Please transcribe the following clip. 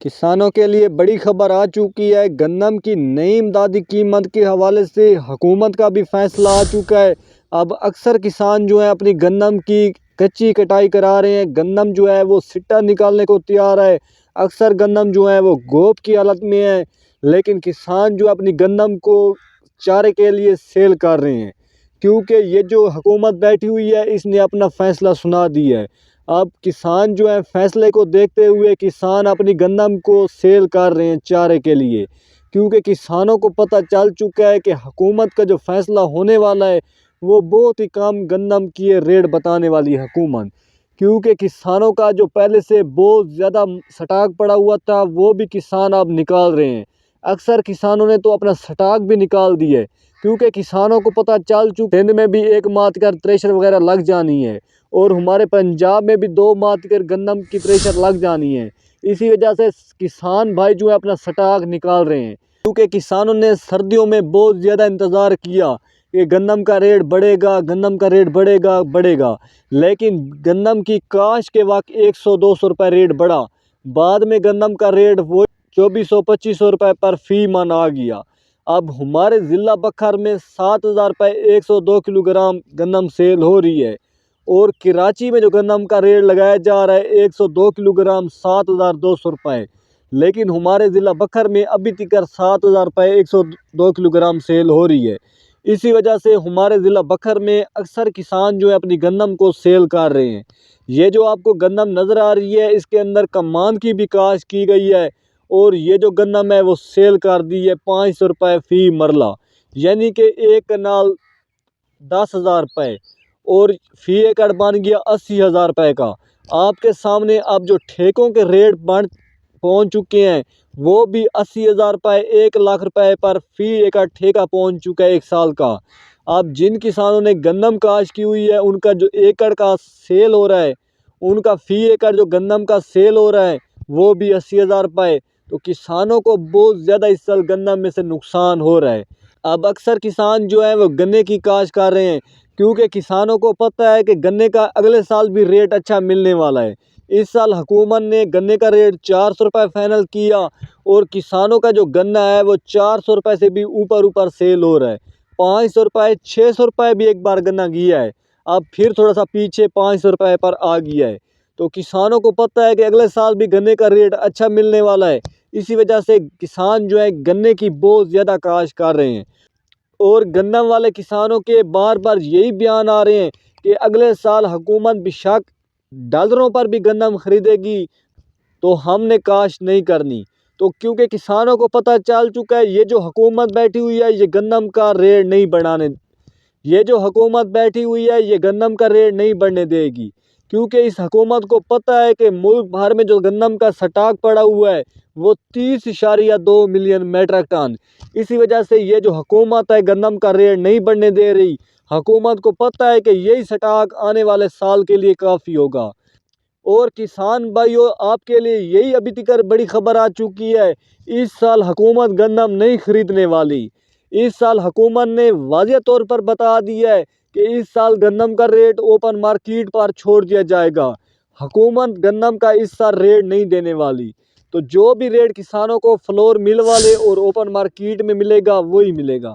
کسانوں کے لیے بڑی خبر آ چکی ہے۔ گندم کی نئی امدادی قیمت کے حوالے سے حکومت کا بھی فیصلہ آ چکا ہے۔ اب اکثر کسان جو ہیں اپنی گندم کی کچی کٹائی کرا رہے ہیں۔ گندم جو ہے وہ سٹا نکالنے کو تیار ہے۔ اکثر گندم جو ہے وہ گوبھ کی حالت میں ہے، لیکن کسان جو اپنی گندم کو چارے کے لیے سیل کر رہے ہیں، کیونکہ یہ جو حکومت بیٹھی ہوئی ہے اس نے اپنا فیصلہ سنا دیا ہے۔ اب کسان جو ہے فیصلے کو دیکھتے ہوئے کسان اپنی گندم کو سیل کر رہے ہیں چارے کے لیے، کیونکہ کسانوں کو پتہ چل چکا ہے کہ حکومت کا جو فیصلہ ہونے والا ہے وہ بہت ہی کم گندم کی ریٹ بتانے والی حکومت، کیونکہ کسانوں کا جو پہلے سے بہت زیادہ سٹاک پڑا ہوا تھا وہ بھی کسان اب نکال رہے ہیں۔ اکثر کسانوں نے تو اپنا سٹاک بھی نکال دیا ہے، کیونکہ کسانوں کو پتہ چل چکا ہے ہند میں بھی 1 ماہ کر تھریشر وغیرہ لگ جانی ہے، اور ہمارے پنجاب میں بھی 2 ماہ کر گندم کی تھریشر لگ جانی ہے۔ اسی وجہ سے کسان بھائی جو ہے اپنا سٹاک نکال رہے ہیں، کیونکہ کسانوں نے سردیوں میں بہت زیادہ انتظار کیا کہ گندم کا ریٹ بڑھے گا، گندم کا ریٹ بڑھے گا، لیکن گندم کی کاشت کے وقت 100-200 روپے ریٹ بڑھا، بعد میں گندم کا ریٹ وہ 2400-2500 روپے پر فی من آ گیا۔ اب ہمارے ضلع بکھر میں 7000 روپے 102 کلو گرام گندم سیل ہو رہی ہے، اور کراچی میں جو گندم کا ریٹ لگایا جا رہا ہے 102 کلو گرام 7200 روپے، لیکن ہمارے ضلع بکھر میں ابھی تک 7000 روپے 102 کلو گرام سیل ہو رہی ہے۔ اسی وجہ سے ہمارے ضلع بکھر میں اکثر کسان جو ہے اپنی گندم کو سیل کر رہے ہیں۔ یہ جو آپ کو گندم نظر آ رہی ہے اس کے اندر کمان کی بھی کاشت کی گئی ہے، اور یہ جو گندم ہے وہ سیل کر دی ہے 500 روپے فی مرلہ، یعنی کہ ایک کنال 10,000 روپے، اور فی ایکڑ بن گیا 80,000 روپے کا۔ آپ کے سامنے اب جو ٹھیکوں کے ریٹ پہنچ چکے ہیں وہ بھی 80,000 روپے 1,00,000 روپے پر فی ایکڑ ٹھیکہ پہنچ چکا ہے 1 سال کا۔ اب جن کسانوں نے گندم کاشت کی ہوئی ہے ان کا جو ایکڑ کا سیل ہو رہا ہے، ان کا فی ایکڑ جو گندم کا سیل ہو رہا ہے وہ بھی 80,000 روپے، تو کسانوں کو بہت زیادہ اس سال گندم میں سے نقصان ہو رہا ہے۔ اب اکثر کسان جو ہے وہ گنے کی کاشت کر رہے ہیں، کیونکہ کسانوں کو پتہ ہے کہ گنے کا اگلے سال بھی ریٹ اچھا ملنے والا ہے۔ اس سال حکومت نے گنے کا ریٹ 400 روپے فائنل کیا، اور کسانوں کا جو گنا ہے وہ 400 روپے سے بھی اوپر سیل ہو رہا ہے۔ 500 روپے 600 روپے بھی ایک بار گنا گیا ہے، اب پھر تھوڑا سا پیچھے 500 روپے پر آ گیا ہے۔ تو کسانوں کو پتہ ہے کہ اگلے سال بھی گنے کا ریٹ اچھا ملنے والا ہے، اسی وجہ سے کسان جو ہے گنے کی بہت زیادہ کاشت کر رہے ہیں، اور گندم والے کسانوں کے بار بار یہی بیان آ رہے ہیں کہ اگلے سال حکومت بے شک ڈالروں پر بھی گندم خریدے گی تو ہم نے کاشت نہیں کرنی۔ تو کیونکہ کسانوں کو پتہ چل چکا ہے یہ جو حکومت بیٹھی ہوئی ہے یہ گندم کا ریٹ نہیں بڑھانے، یہ جو حکومت بیٹھی ہوئی ہے یہ گندم کا ریٹ نہیں بڑھنے دے گی، کیونکہ اس حکومت کو پتہ ہے کہ ملک بھر میں جو گندم کا سٹاک پڑا ہوا ہے وہ 30.2 ملین میٹرک ٹن، اسی وجہ سے یہ جو حکومت ہے گندم کا ریٹ نہیں بڑھنے دے رہی۔ حکومت کو پتہ ہے کہ یہی سٹاک آنے والے سال کے لیے کافی ہوگا۔ اور کسان بھائیو، آپ کے لیے یہی ابھی تک بڑی خبر آ چکی ہے، اس سال حکومت گندم نہیں خریدنے والی۔ اس سال حکومت نے واضح طور پر بتا دیا ہے کہ اس سال گندم کا ریٹ اوپن مارکیٹ پر چھوڑ دیا جائے گا۔ حکومت گندم کا اس سال ریٹ نہیں دینے والی، تو جو بھی ریٹ کسانوں کو فلور مل والے اور اوپن مارکیٹ میں ملے گا وہی ملے گا۔